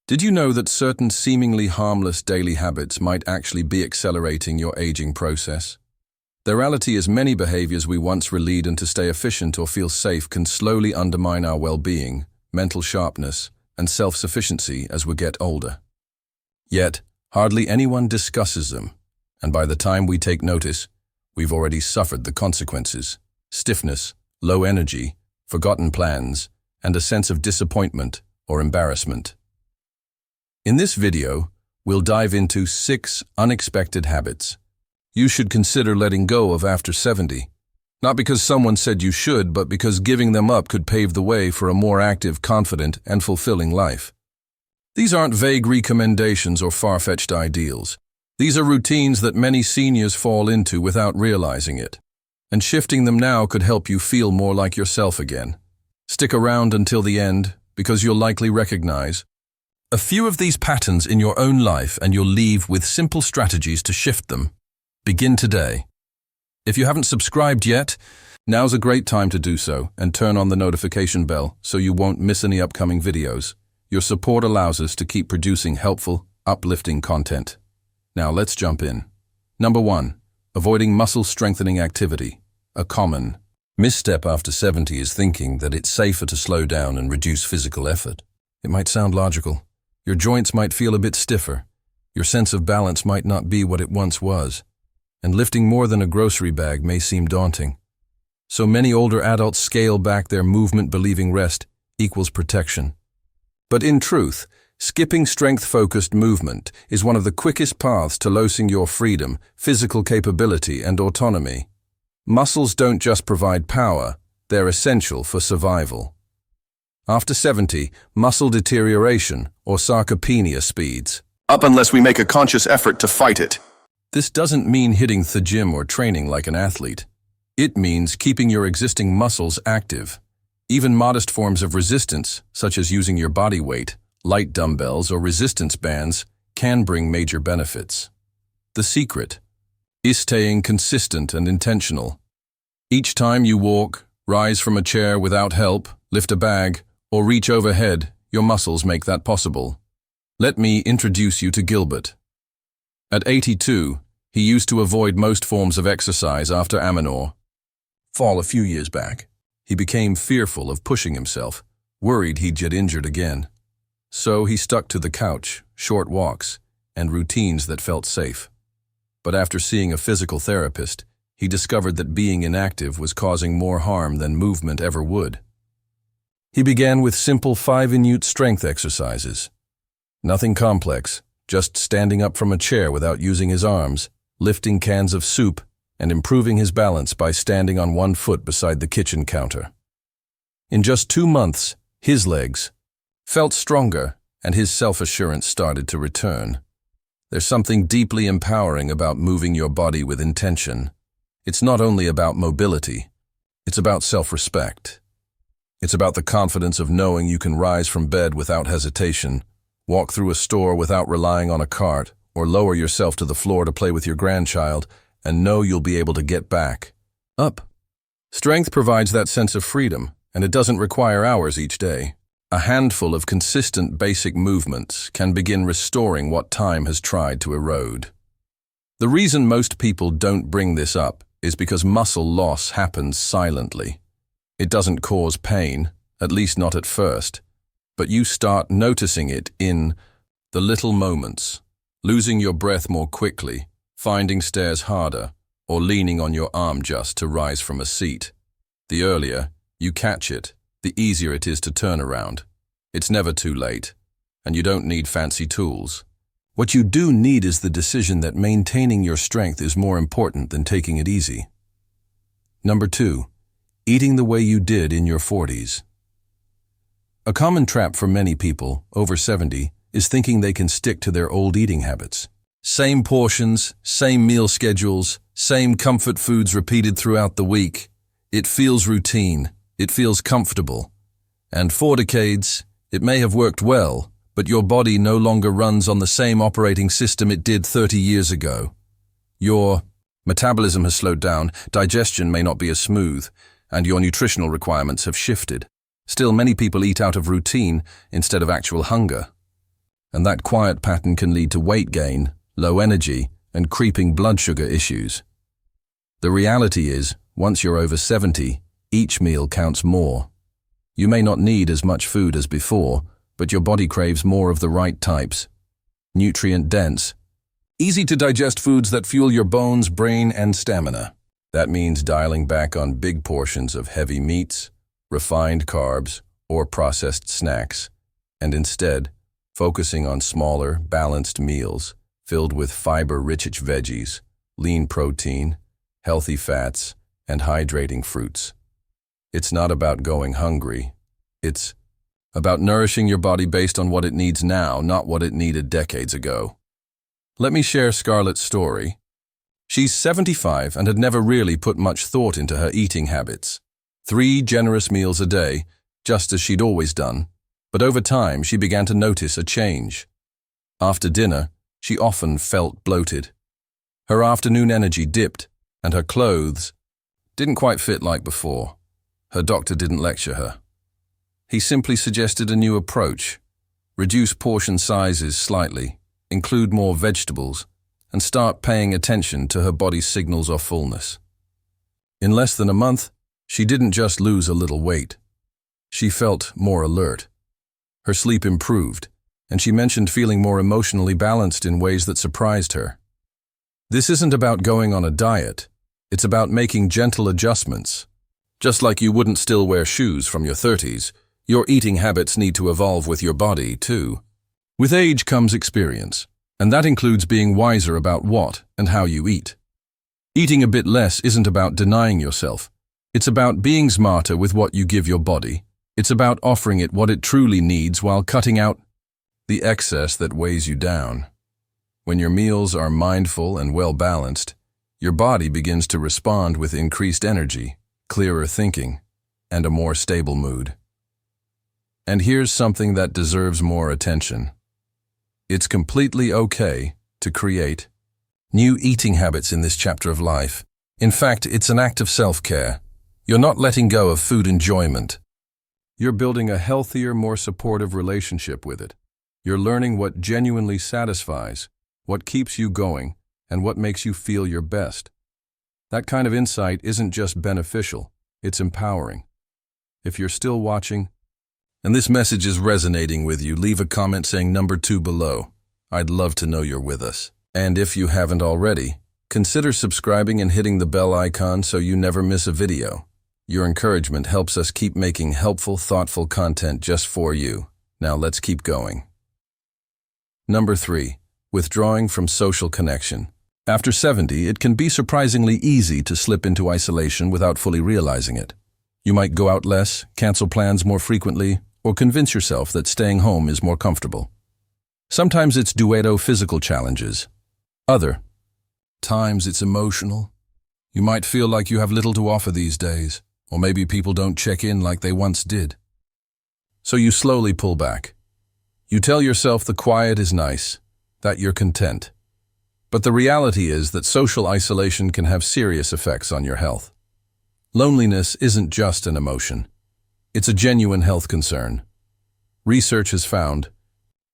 Did you know that certain seemingly harmless daily habits might actually be accelerating your aging process? The reality is many behaviors we once relied on to stay efficient or feel safe can slowly undermine our well-being, mental sharpness, and self-sufficiency as we get older. Yet, hardly anyone discusses them, and by the time we take notice, we've already suffered the consequences: stiffness, low energy, forgotten plans, and a sense of disappointment or embarrassment. In this video, we'll dive into 6 unexpected habits you should consider letting go of after 70. Not because someone said you should, but because giving them up could pave the way for a more active, confident, and fulfilling life. These aren't vague recommendations or far-fetched ideals. These are routines that many seniors fall into without realizing it. And shifting them now could help you feel more like yourself again. Stick around until the end, because you'll likely recognize a few of these patterns in your own life, and you'll leave with simple strategies to shift them. Begin today. If you haven't subscribed yet, now's a great time to do so, and turn on the notification bell so you won't miss any upcoming videos. Your support allows us to keep producing helpful, uplifting content. Now let's jump in. Number 1. Avoiding muscle strengthening activity. A common misstep after 70 is thinking that it's safer to slow down and reduce physical effort. It might sound logical. Your joints might feel a bit stiffer. Your sense of balance might not be what it once was. And lifting more than a grocery bag may seem daunting. So many older adults scale back their movement, believing rest equals protection. But in truth, skipping strength-focused movement is one of the quickest paths to losing your freedom, physical capability, and autonomy. Muscles don't just provide power, they're essential for survival. After 70, muscle deterioration, or sarcopenia, speeds up unless we make a conscious effort to fight it. This doesn't mean hitting the gym or training like an athlete. It means keeping your existing muscles active. Even modest forms of resistance, such as using your body weight, light dumbbells, or resistance bands, can bring major benefits. The secret is staying consistent and intentional. Each time you walk, rise from a chair without help, lift a bag, or reach overhead, your muscles make that possible. Let me introduce you to Gilbert. At 82, he used to avoid most forms of exercise after Amanor fall a few years back. He became fearful of pushing himself, worried he'd get injured again. So he stuck to the couch, short walks, and routines that felt safe. But after seeing a physical therapist, he discovered that being inactive was causing more harm than movement ever would. He began with simple 5-minute strength exercises. Nothing complex, just standing up from a chair without using his arms, lifting cans of soup, and improving his balance by standing on one foot beside the kitchen counter. In just 2 months, his legs felt stronger and his self-assurance started to return. There's something deeply empowering about moving your body with intention. It's not only about mobility, it's about self-respect. It's about the confidence of knowing you can rise from bed without hesitation, walk through a store without relying on a cart, or lower yourself to the floor to play with your grandchild and know you'll be able to get back up. Strength provides that sense of freedom, and it doesn't require hours each day. A handful of consistent basic movements can begin restoring what time has tried to erode. The reason most people don't bring this up is because muscle loss happens silently. It doesn't cause pain, at least not at first, but you start noticing it in the little moments, losing your breath more quickly, finding stairs harder, or leaning on your arm just to rise from a seat. The earlier you catch it, the easier it is to turn around. It's never too late, and you don't need fancy tools. What you do need is the decision that maintaining your strength is more important than taking it easy. Number 2. Eating the way you did in your 40s. A common trap for many people over 70 is thinking they can stick to their old eating habits. Same portions, same meal schedules, same comfort foods repeated throughout the week. It feels routine, it feels comfortable. And for decades, it may have worked well, but your body no longer runs on the same operating system it did 30 years ago. Your metabolism has slowed down, digestion may not be as smooth, and your nutritional requirements have shifted. Still, many people eat out of routine instead of actual hunger. And that quiet pattern can lead to weight gain, low energy, and creeping blood sugar issues. The reality is, once you're over 70, each meal counts more. You may not need as much food as before, but your body craves more of the right types. Nutrient-dense, easy-to-digest foods that fuel your bones, brain, and stamina. That means dialing back on big portions of heavy meats, refined carbs, or processed snacks, and instead focusing on smaller, balanced meals filled with fiber-rich veggies, lean protein, healthy fats, and hydrating fruits. It's not about going hungry. It's about nourishing your body based on what it needs now, not what it needed decades ago. Let me share Scarlett's story. She's 75 and had never really put much thought into her eating habits. 3 generous meals a day, just as she'd always done. But over time, she began to notice a change. After dinner, she often felt bloated. Her afternoon energy dipped, and her clothes didn't quite fit like before. Her doctor didn't lecture her. He simply suggested a new approach: reduce portion sizes slightly, include more vegetables, and start paying attention to her body's signals of fullness. In less than a month, she didn't just lose a little weight. She felt more alert. Her sleep improved, and she mentioned feeling more emotionally balanced in ways that surprised her. This isn't about going on a diet. It's about making gentle adjustments. Just like you wouldn't still wear shoes from your 30s, your eating habits need to evolve with your body, too. With age comes experience, and that includes being wiser about what and how you eat. Eating a bit less isn't about denying yourself. It's about being smarter with what you give your body. It's about offering it what it truly needs while cutting out the excess that weighs you down. When your meals are mindful and well-balanced, your body begins to respond with increased energy, clearer thinking, and a more stable mood. And here's something that deserves more attention. It's completely okay to create new eating habits in this chapter of life. In fact, it's an act of self-care. You're not letting go of food enjoyment. You're building a healthier, more supportive relationship with it. You're learning what genuinely satisfies, what keeps you going, and what makes you feel your best. That kind of insight isn't just beneficial, it's empowering. If you're still watching, and this message is resonating with you, leave a comment saying number 2 below. I'd love to know you're with us. And if you haven't already, consider subscribing and hitting the bell icon so you never miss a video. Your encouragement helps us keep making helpful, thoughtful content just for you. Now let's keep going. Number 3. Withdrawing from social connection. After 70, it can be surprisingly easy to slip into isolation without fully realizing it. You might go out less, cancel plans more frequently, or convince yourself that staying home is more comfortable. Sometimes it's due to physical challenges. Other times it's emotional. You might feel like you have little to offer these days, or maybe people don't check in like they once did. So you slowly pull back. You tell yourself the quiet is nice, that you're content. But the reality is that social isolation can have serious effects on your health. Loneliness isn't just an emotion. It's a genuine health concern. Research has found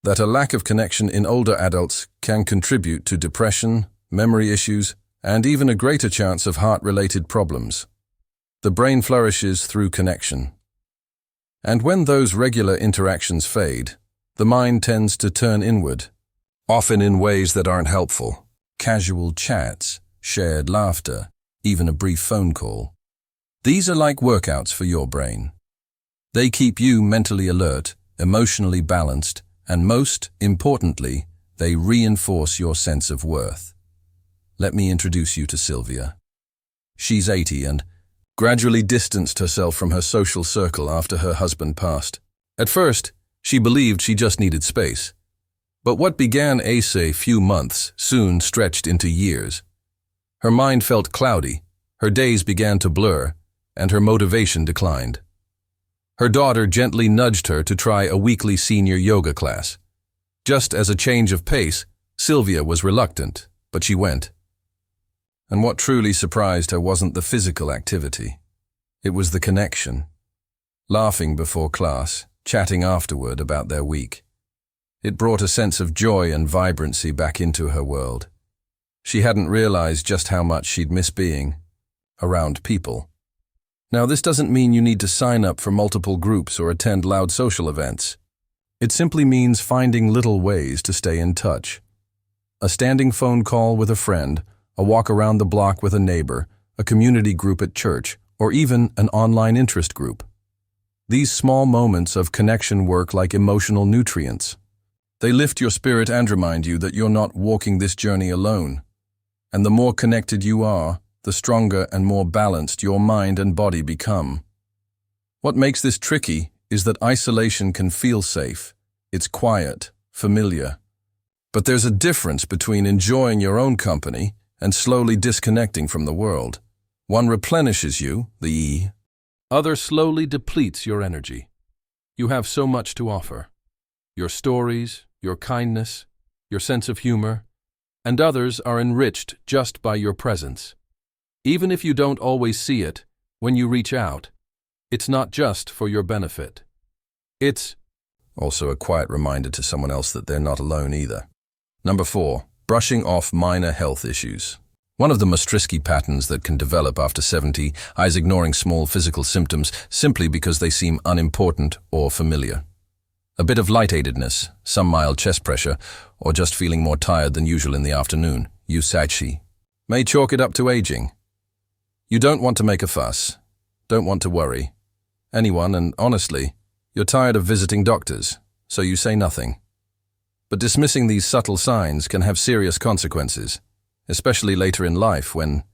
that a lack of connection in older adults can contribute to depression, memory issues, and even a greater chance of heart-related problems. The brain flourishes through connection. And when those regular interactions fade, the mind tends to turn inward, often in ways that aren't helpful. Casual chats, shared laughter, even a brief phone call. These are like workouts for your brain. They keep you mentally alert, emotionally balanced, and most importantly, they reinforce your sense of worth. Let me introduce you to Sylvia. She's 80 and gradually distanced herself from her social circle after her husband passed. At first, she believed she just needed space. But what began as a few months soon stretched into years. Her mind felt cloudy, her days began to blur, and her motivation declined. Her daughter gently nudged her to try a weekly senior yoga class. Just as a change of pace, Sylvia was reluctant, but she went. And what truly surprised her wasn't the physical activity. It was the connection. Laughing before class, chatting afterward about their week. It brought a sense of joy and vibrancy back into her world. She hadn't realized just how much she'd miss being around people. Now, this doesn't mean you need to sign up for multiple groups or attend loud social events. It simply means finding little ways to stay in touch. A standing phone call with a friend, a walk around the block with a neighbor, a community group at church, or even an online interest group. These small moments of connection work like emotional nutrients. They lift your spirit and remind you that you're not walking this journey alone. And the more connected you are, the stronger and more balanced your mind and body become. What makes this tricky is that isolation can feel safe. It's quiet, familiar. But there's a difference between enjoying your own company and slowly disconnecting from the world. One replenishes you, the E. Other slowly depletes your energy. You have so much to offer. Your stories, your kindness, your sense of humor, and others are enriched just by your presence. Even if you don't always see it, when you reach out, it's not just for your benefit. It's also a quiet reminder to someone else that they're not alone either. Number 4, brushing off minor health issues. One of the most risky patterns that can develop after 70 is ignoring small physical symptoms simply because they seem unimportant or familiar. A bit of lightheadedness, some mild chest pressure, or just feeling more tired than usual in the afternoon, may chalk it up to aging. You don't want to make a fuss, don't want to worry anyone, and honestly, you're tired of visiting doctors, so you say nothing. But dismissing these subtle signs can have serious consequences, especially later in life when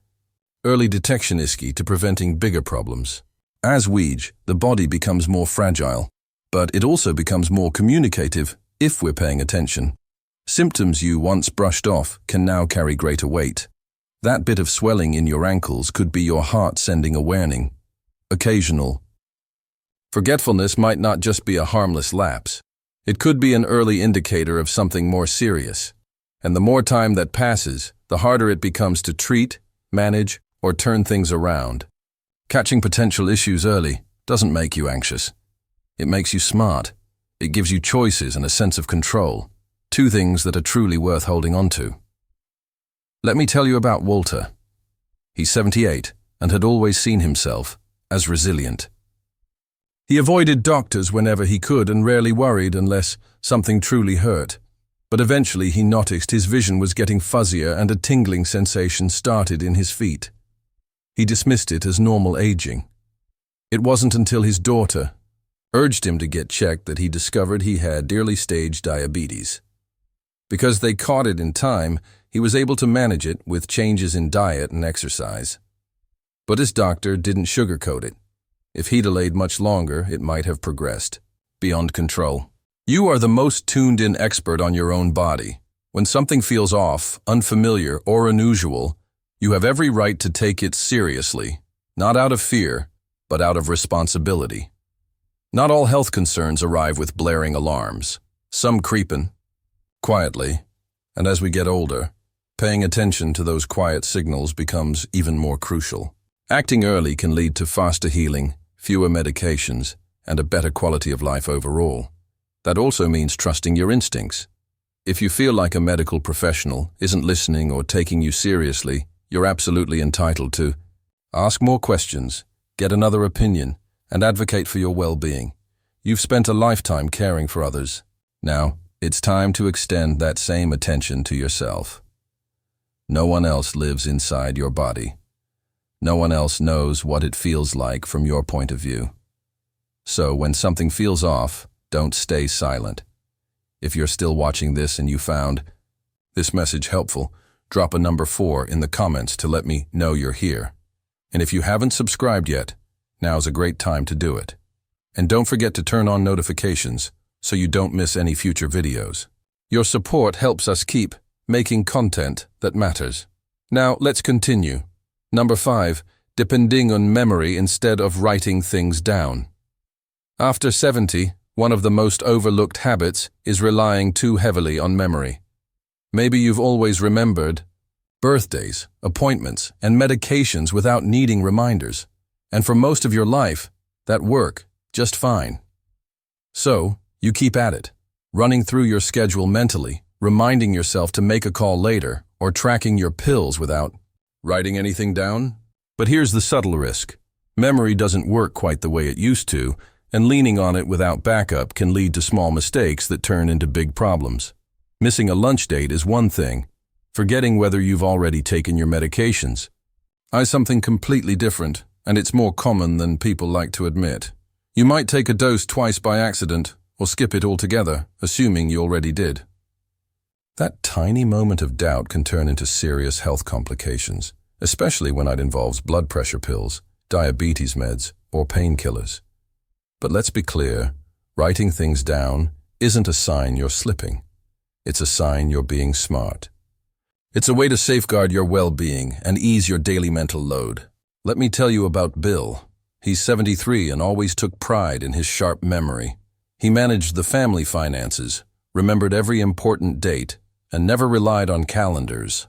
early detection is key to preventing bigger problems. As we age, the body becomes more fragile, but it also becomes more communicative if we're paying attention. Symptoms you once brushed off can now carry greater weight. That bit of swelling in your ankles could be your heart sending a warning. Occasional forgetfulness might not just be a harmless lapse. It could be an early indicator of something more serious. And the more time that passes, the harder it becomes to treat, manage, or turn things around. Catching potential issues early doesn't make you anxious. It makes you smart. It gives you choices and a sense of control. 2 things that are truly worth holding on to. Let me tell you about Walter. He's 78 and had always seen himself as resilient. He avoided doctors whenever he could and rarely worried unless something truly hurt. But eventually he noticed his vision was getting fuzzier and a tingling sensation started in his feet. He dismissed it as normal aging. It wasn't until his daughter urged him to get checked that he discovered he had early-stage diabetes. Because they caught it in time, he was able to manage it with changes in diet and exercise. But his doctor didn't sugarcoat it. If he delayed much longer, it might have progressed beyond control. You are the most tuned-in expert on your own body. When something feels off, unfamiliar, or unusual, you have every right to take it seriously, not out of fear, but out of responsibility. Not all health concerns arrive with blaring alarms. Some creep in quietly, and as we get older, paying attention to those quiet signals becomes even more crucial. Acting early can lead to faster healing, fewer medications, and a better quality of life overall. That also means trusting your instincts. If you feel like a medical professional isn't listening or taking you seriously, you're absolutely entitled to ask more questions, get another opinion, and advocate for your well-being. You've spent a lifetime caring for others. Now, it's time to extend that same attention to yourself. No one else lives inside your body. No one else knows what it feels like from your point of view. So when something feels off, don't stay silent. If you're still watching this and you found this message helpful, drop a number 4 in the comments to let me know you're here. And if you haven't subscribed yet, now's a great time to do it. And don't forget to turn on notifications so you don't miss any future videos. Your support helps us keep making content that matters. Now let's continue. Number 5, depending on memory instead of writing things down. After 70, one of the most overlooked habits is relying too heavily on memory. Maybe you've always remembered birthdays, appointments, and medications without needing reminders. And for most of your life, that worked just fine. So, you keep at it. running through your schedule mentally, reminding yourself to make a call later, or tracking your pills without writing anything down. But here's the subtle risk. Memory doesn't work quite the way it used to, and leaning on it without backup can lead to small mistakes that turn into big problems. Missing a lunch date is one thing. Forgetting whether you've already taken your medications is something completely different, and it's more common than people like to admit. You might take a dose twice by accident, or skip it altogether, assuming you already did. That tiny moment of doubt can turn into serious health complications, especially when it involves blood pressure pills, diabetes meds, or painkillers. But let's be clear, writing things down isn't a sign you're slipping. It's a sign you're being smart. It's a way to safeguard your well-being and ease your daily mental load. Let me tell you about Bill. He's 73 and always took pride in his sharp memory. He managed the family finances, remembered every important date, and never relied on calendars.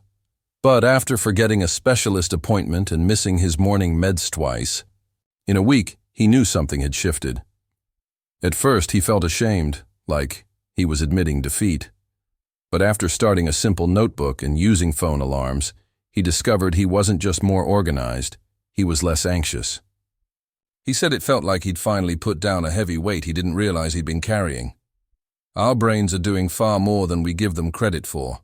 But after forgetting a specialist appointment and missing his morning meds twice, in a week he knew something had shifted. At first he felt ashamed, like he was admitting defeat. But after starting a simple notebook and using phone alarms, he discovered he wasn't just more organized, he was less anxious. He said it felt like he'd finally put down a heavy weight he didn't realize he'd been carrying. Our brains are doing far more than we give them credit for,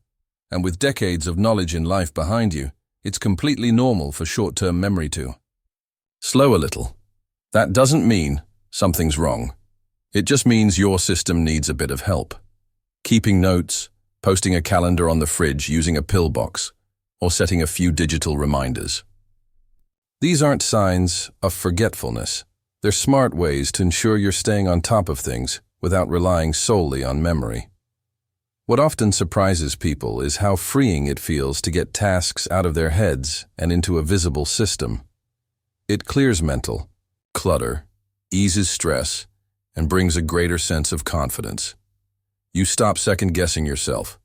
and with decades of knowledge in life behind you, it's completely normal for short-term memory to slow a little. That doesn't mean something's wrong. It just means your system needs a bit of help. Keeping notes, posting a calendar on the fridge using a pill box, or setting a few digital reminders. These aren't signs of forgetfulness. They're smart ways to ensure you're staying on top of things without relying solely on memory. What often surprises people is how freeing it feels to get tasks out of their heads and into a visible system. It clears mental clutter, eases stress, and brings a greater sense of confidence. You stop second-guessing yourself.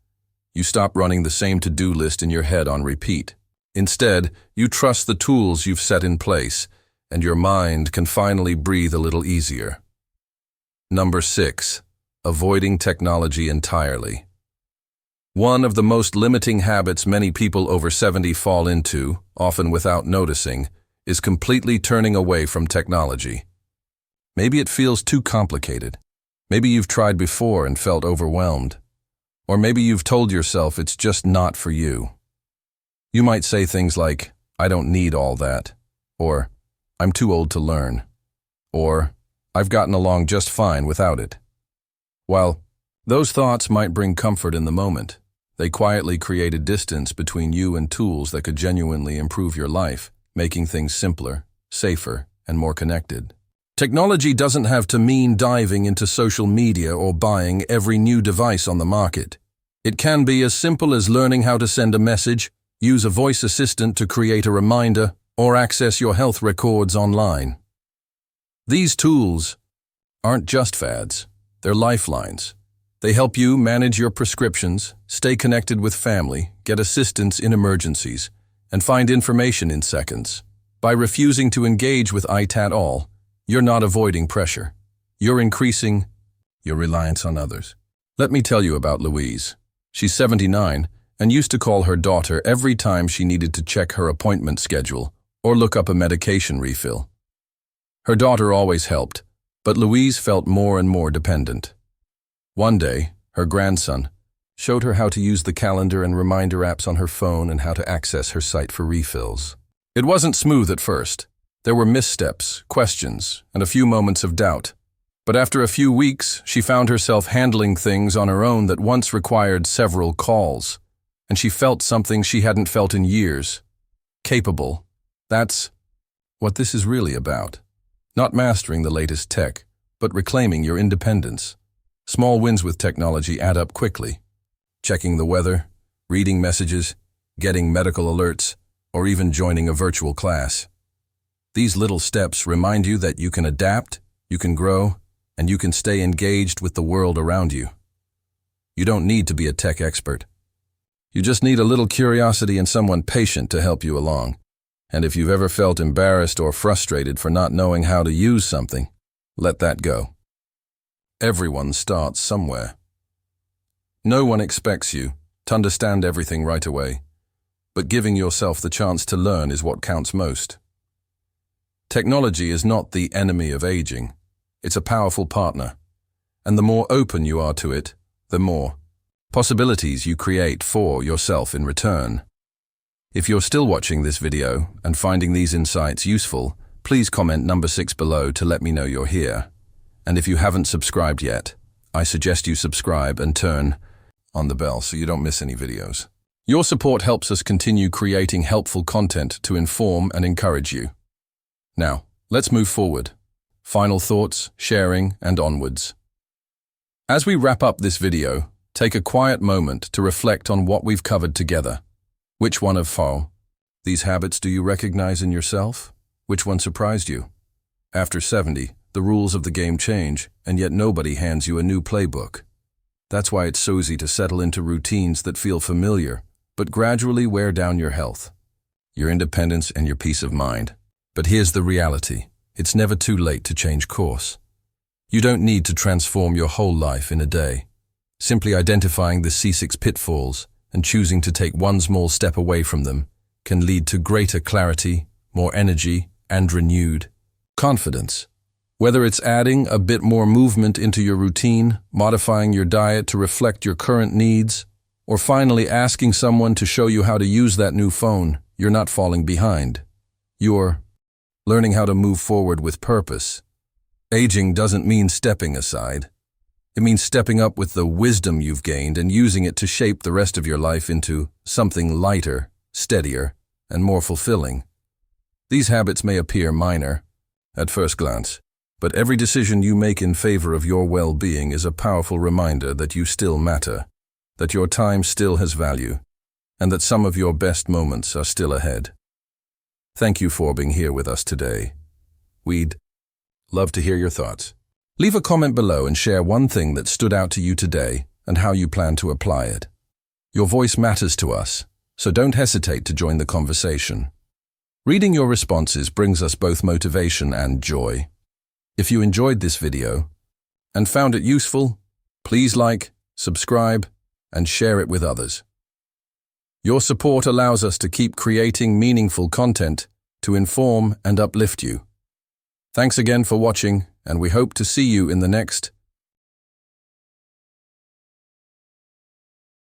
You stop running the same to-do list in your head on repeat. Instead, you trust the tools you've set in place, and your mind can finally breathe a little easier. Number 6. Avoiding technology entirely. One of the most limiting habits many people over 70 fall into, often without noticing, is completely turning away from technology. Maybe it feels too complicated. Maybe you've tried before and felt overwhelmed. Or maybe you've told yourself it's just not for you. You might say things like, "I don't need all that," or "I'm too old to learn," or "I've gotten along just fine without it." While those thoughts might bring comfort in the moment, they quietly create a distance between you and tools that could genuinely improve your life, making things simpler, safer, and more connected. Technology doesn't have to mean diving into social media or buying every new device on the market. It can be as simple as learning how to send a message, use a voice assistant to create a reminder, or access your health records online. These tools aren't just fads, they're lifelines. They help you manage your prescriptions, stay connected with family, get assistance in emergencies, and find information in seconds. By refusing to engage with IT at all, you're not avoiding pressure. You're increasing your reliance on others. Let me tell you about Louise. She's 79 and used to call her daughter every time she needed to check her appointment schedule or look up a medication refill. Her daughter always helped, but Louise felt more and more dependent. One day, her grandson showed her how to use the calendar and reminder apps on her phone and how to access her site for refills. It wasn't smooth at first. There were missteps, questions, and a few moments of doubt. But after a few weeks, she found herself handling things on her own that once required several calls, and she felt something she hadn't felt in years. Capable. That's what this is really about. Not mastering the latest tech, but reclaiming your independence. Small wins with technology add up quickly. Checking the weather, reading messages, getting medical alerts, or even joining a virtual class. These little steps remind you that you can adapt, you can grow, and you can stay engaged with the world around you. You don't need to be a tech expert. You just need a little curiosity and someone patient to help you along. And if you've ever felt embarrassed or frustrated for not knowing how to use something, let that go. Everyone starts somewhere. No one expects you to understand everything right away, but giving yourself the chance to learn is what counts most. Technology is not the enemy of aging. It's a powerful partner, and the more open you are to it, the more possibilities you create for yourself in return. If you're still watching this video and finding these insights useful, please comment number 6 below to let me know you're here. And if you haven't subscribed yet, I suggest you subscribe and turn on the bell so you don't miss any videos. Your support helps us continue creating helpful content to inform and encourage you. Now, let's move forward. Final thoughts, sharing, and onwards. As we wrap up this video, take a quiet moment to reflect on what we've covered together. Which one of these habits do you recognize in yourself? Which one surprised you? After 70, the rules of the game change, and yet nobody hands you a new playbook. That's why it's so easy to settle into routines that feel familiar, but gradually wear down your health, your independence, and your peace of mind. But here's the reality. It's never too late to change course. You don't need to transform your whole life in a day. Simply identifying the C6 pitfalls and choosing to take one small step away from them can lead to greater clarity, more energy, and renewed confidence. Whether it's adding a bit more movement into your routine, modifying your diet to reflect your current needs, or finally asking someone to show you how to use that new phone, you're not falling behind. You're learning how to move forward with purpose. Aging doesn't mean stepping aside. It means stepping up with the wisdom you've gained and using it to shape the rest of your life into something lighter, steadier, and more fulfilling. These habits may appear minor at first glance, but every decision you make in favor of your well-being is a powerful reminder that you still matter, that your time still has value, and that some of your best moments are still ahead. Thank you for being here with us today. We'd love to hear your thoughts. Leave a comment below and share one thing that stood out to you today and how you plan to apply it. Your voice matters to us, so don't hesitate to join the conversation. Reading your responses brings us both motivation and joy. If you enjoyed this video and found it useful, please like, subscribe, and share it with others. Your support allows us to keep creating meaningful content to inform and uplift you. Thanks again for watching, and we hope to see you in the next